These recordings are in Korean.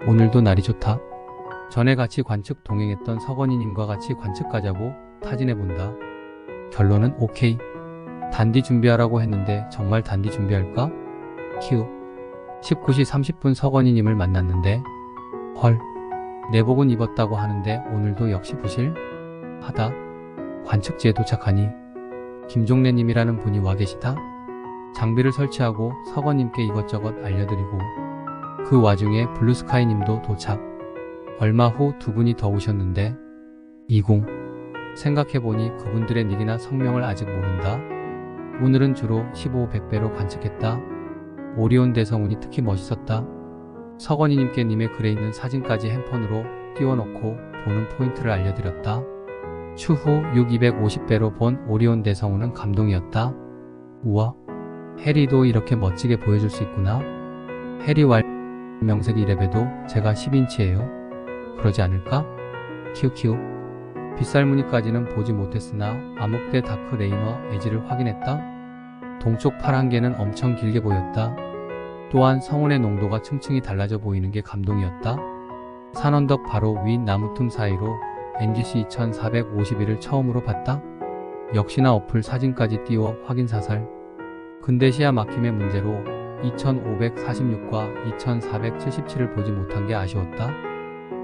오늘도 날이 좋다. 전에 같이 관측 동행했던 서건희님과 같이 관측 가자고 타진해본다. 결론은 오케이. 단디 준비하라고 했는데 정말 단디 준비할까? 키우. 19시 30분 서건희님을 만났는데 헐. 내복은 입었다고 하는데 오늘도 역시 부실? 하다. 관측지에 도착하니 김종래님이라는 분이 와 계시다. 장비를 설치하고 서건님께 이것저것 알려드리고 그 와중에 블루스카이님도 도착. 얼마 후 두 분이 더 오셨는데 이공. 생각해보니 그분들의 닉이나 성명을 아직 모른다. 오늘은 주로 15, 100배로 관측했다. 오리온 대성운이 특히 멋있었다. 서건희님께 님의 글에 있는 사진까지 핸폰으로 띄워놓고 보는 포인트를 알려드렸다. 추후 6, 250배로 본 오리온 대성운은 감동이었다. 우와, 해리도 이렇게 멋지게 보여줄 수 있구나. 해리 왈 명색이 이래봬도 제가 10인치예요. 그러지 않을까? 키우키우. 빗살 무늬까지는 보지 못했으나 암흑대 다크 레이너 에지를 확인했다. 동쪽 팔 한 개는 엄청 길게 보였다. 또한 성운의 농도가 층층이 달라져 보이는 게 감동이었다. 산언덕 바로 위 나무 틈 사이로 NGC 2451을 처음으로 봤다. 역시나 어플 사진까지 띄워 확인 사살. 근데 시야 막힘의 문제로 2546과 2477을 보지 못한 게 아쉬웠다.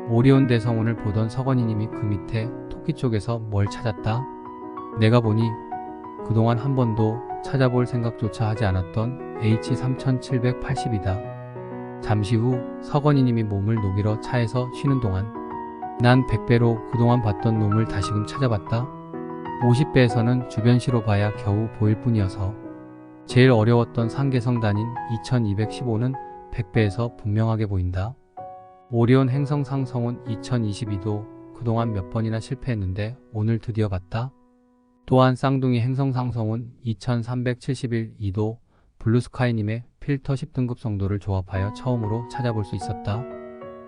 오리온 대성운을 보던 서건희님이 그 밑에 토끼 쪽에서 뭘 찾았다. 내가 보니 그동안 한 번도 찾아볼 생각조차 하지 않았던 H3780이다. 잠시 후 서건희님이 몸을 녹이러 차에서 쉬는 동안 난 100배로 그동안 봤던 놈을 다시금 찾아봤다. 50배에서는 주변시로 봐야 겨우 보일 뿐이어서 제일 어려웠던 상계성 단인 2215는 100배에서 분명하게 보인다. 오리온 행성 상성운 2022도 그동안 몇 번이나 실패했는데 오늘 드디어 봤다. 또한 쌍둥이 행성 상성운 2371 블루스카이님의 필터 10등급 성도를 조합하여 처음으로 찾아볼 수 있었다.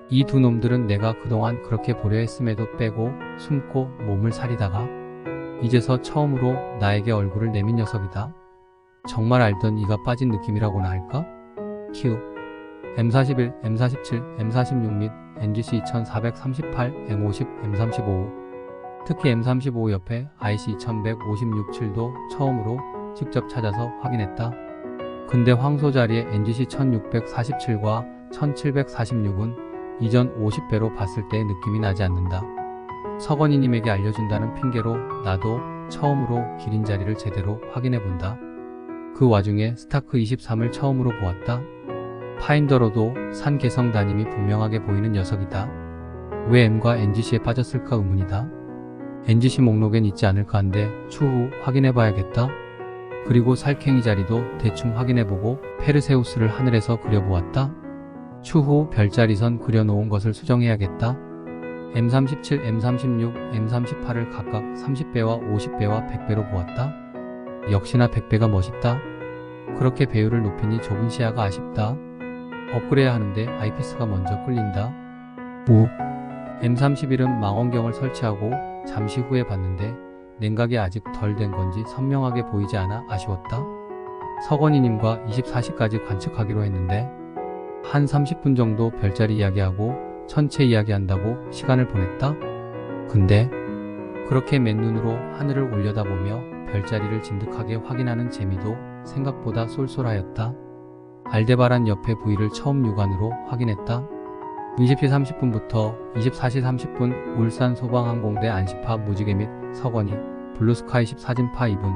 이 두 놈들은 내가 그동안 그렇게 보려 했음에도 빼고 숨고 몸을 사리다가 이제서 처음으로 나에게 얼굴을 내민 녀석이다. 정말 알던 이가 빠진 느낌이라고나 할까? 키우. M41, M47, M46 및 NGC 2438, M50, M35 특히 M35 옆에 IC 2156-7도 처음으로 직접 찾아서 확인했다. 근데 황소 자리에 NGC 1647과 1746은 이전 50배로 봤을 때의 느낌이 나지 않는다. 서건희님에게 알려준다는 핑계로 나도 처음으로 기린 자리를 제대로 확인해본다. 그 와중에 스타크 23을 처음으로 보았다. 파인더로도 산 개성 단임이 분명하게 보이는 녀석이다. 왜 M과 NGC에 빠졌을까 의문이다. NGC 목록엔 있지 않을까 한데 추후 확인해봐야겠다. 그리고 살쾡이 자리도 대충 확인해보고 페르세우스를 하늘에서 그려보았다. 추후 별자리선 그려놓은 것을 수정해야겠다. M37, M36, M38을 각각 30배와 50배와 100배로 보았다. 역시나 100배가 멋있다. 그렇게 배율을 높이니 좁은 시야가 아쉽다. 업그레이드 하는데 아이피스가 먼저 끌린다. 우. M31은 망원경을 설치하고 잠시 후에 봤는데 냉각이 아직 덜 된 건지 선명하게 보이지 않아 아쉬웠다. 서건희님과 24시까지 관측하기로 했는데 한 30분 정도 별자리 이야기하고 천체 이야기한다고 시간을 보냈다. 근데 그렇게 맨눈으로 하늘을 올려다보며 별자리를 진득하게 확인하는 재미도 생각보다 쏠쏠하였다. 알데바란 옆에 부위를 처음 육안으로 확인했다. 20시 30분부터 24시 30분 울산 소방항공대 안시파 무지개 및 서건희 블루스카이 14진파 2분